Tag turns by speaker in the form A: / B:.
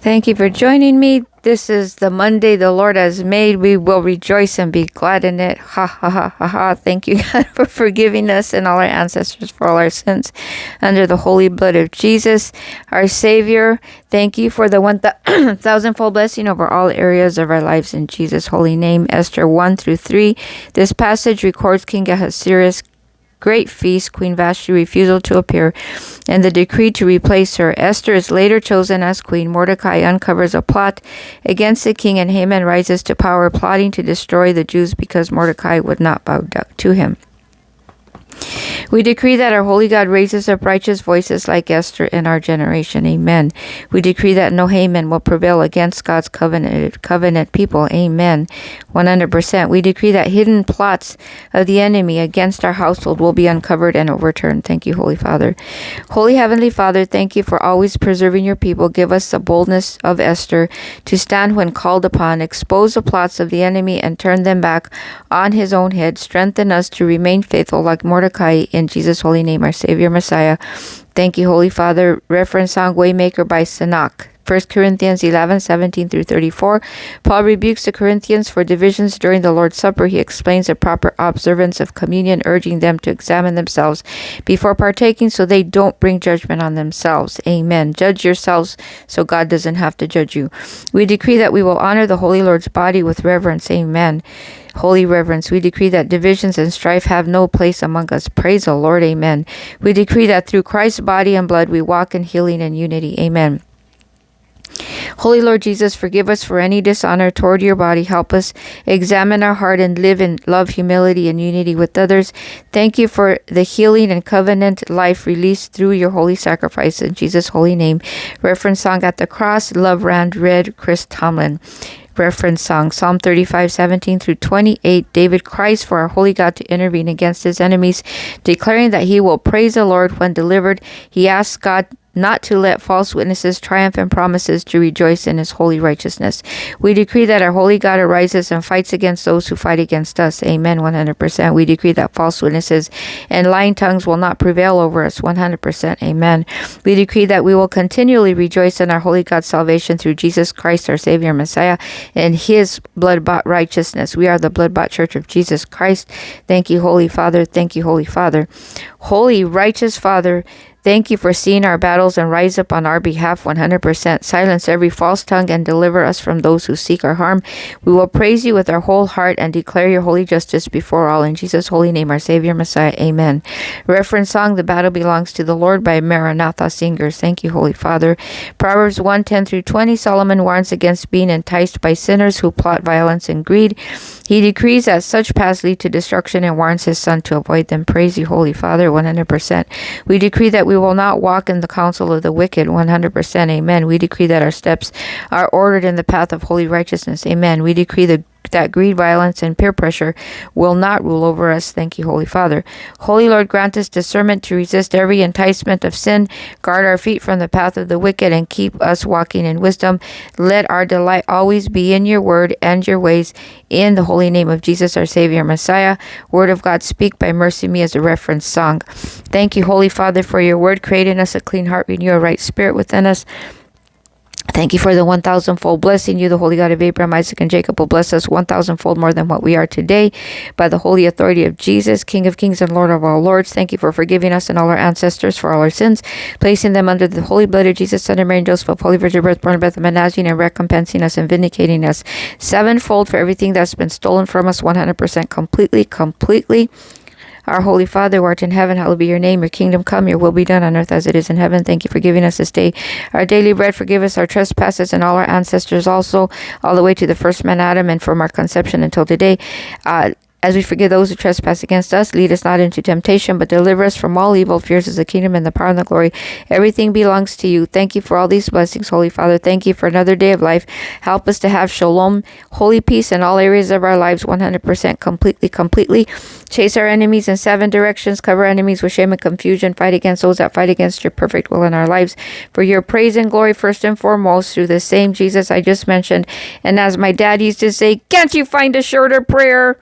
A: Thank you for joining me. This is the Monday the Lord has made. We will rejoice and be glad in it. Ha, ha, ha, ha, ha. Thank you, God, for forgiving us and all our ancestors for all our sins under the holy blood of Jesus, our Savior. Thank you for the 1,000-fold blessing over all areas of our lives in Jesus' holy name. Esther 1-3. This passage records King Ahasuerus' great feast, Queen Vashti's refusal to appear, and the decree to replace her. Esther is later chosen as queen. Mordecai uncovers a plot against the king, and Haman rises to power, plotting to destroy the Jews because Mordecai would not bow down to him. We decree that our holy God raises up righteous voices like Esther in our generation. Amen. We decree that no Haman will prevail against God's covenant people. Amen. 100%. We decree that hidden plots of the enemy against our household will be uncovered and overturned. Thank you, Holy Father. Holy Heavenly Father, thank you for always preserving your people. Give us the boldness of Esther to stand when called upon, expose the plots of the enemy, and turn them back on his own head. Strengthen us to remain faithful like Mordecai, in Jesus' holy name, our Savior, Messiah. Thank you, Holy Father. Reference song, Waymaker by Sanach. 1 Corinthians 11:17-34. Paul rebukes the Corinthians for divisions during the Lord's Supper. He explains the proper observance of communion, urging them to examine themselves before partaking so they don't bring judgment on themselves. Amen. Judge yourselves so God doesn't have to judge you. We decree that we will honor the Holy Lord's body with reverence. Amen. Holy reverence. We decree that divisions and strife have no place among us. Praise the Lord. Amen. We decree that through Christ's body and blood we walk in healing and unity. Amen. Holy Lord Jesus, forgive us for any dishonor toward your body. Help us examine our heart and live in love, humility, and unity with others. Thank you for the healing and covenant life released through your holy sacrifice in Jesus' holy name. Reference song, At the Cross, Love Ran Red, Chris Tomlin. Reference song, Psalm 35:17-28. David cries for our holy God to intervene against his enemies, declaring that he will praise the Lord when delivered. He asks God not to let false witnesses triumph and promises to rejoice in his holy righteousness. We decree that our holy God arises and fights against those who fight against us. Amen. 100%. We decree that false witnesses and lying tongues will not prevail over us. 100%. Amen. We decree that we will continually rejoice in our holy God's salvation through Jesus Christ, our Savior, Messiah, and his blood-bought righteousness. We are the blood-bought church of Jesus Christ. Thank you, Holy Father. Thank you, Holy Father. Holy, righteous Father, thank you for seeing our battles and rise up on our behalf. 100%. Silence every false tongue and deliver us from those who seek our harm. We will praise you with our whole heart and declare your holy justice before all. In Jesus' holy name, our Savior, Messiah. Amen. Reference song, The Battle Belongs to the Lord by Maranatha Singers. Thank you, Holy Father. Proverbs 1:10-20. Solomon warns against being enticed by sinners who plot violence and greed. He decrees that such paths lead to destruction and warns his son to avoid them. Praise you, Holy Father. 100%. We decree that we will not walk in the counsel of the wicked. 100%. Amen. We decree that our steps are ordered in the path of holy righteousness. Amen. We decree that greed, violence, and peer pressure will not rule over us. Thank you, Holy Father. Holy Lord, grant us discernment to resist every enticement of sin. Guard our feet from the path of the wicked and keep us walking in wisdom. Let our delight always be in your word and your ways. In the holy name of Jesus, our Savior, Messiah. Word of God, speak by mercy me as a reference song. Thank you, Holy Father, for your word. Create in us a clean heart, renew a right spirit within us. Thank you for the 1,000-fold blessing. You, the Holy God of Abraham, Isaac, and Jacob, will bless us 1,000-fold more than what we are today by the holy authority of Jesus, King of kings and Lord of all lords. Thank you for forgiving us and all our ancestors for all our sins, placing them under the holy blood of Jesus, Son of Mary and Joseph, of Holy Virgin Birth, born of Bethlehem, Nazarene, and recompensing us and vindicating us sevenfold for everything that's been stolen from us, 100% completely. Our Holy Father, who art in heaven, hallowed be your name. Your kingdom come, your will be done on earth as it is in heaven. Thank you for giving us this day our daily bread. Forgive us our trespasses and all our ancestors also, all the way to the first man Adam, and from our conception until today. As we forgive those who trespass against us, lead us not into temptation, but deliver us from all evil. For yours is the kingdom and the power and the glory. Everything belongs to you. Thank you for all these blessings, Holy Father. Thank you for another day of life. Help us to have shalom, holy peace in all areas of our lives, 100% completely. Chase our enemies in 7 directions. Cover enemies with shame and confusion. Fight against those that fight against your perfect will in our lives. For your praise and glory, first and foremost, through the same Jesus I just mentioned. And as my dad used to say, can't you find a shorter prayer?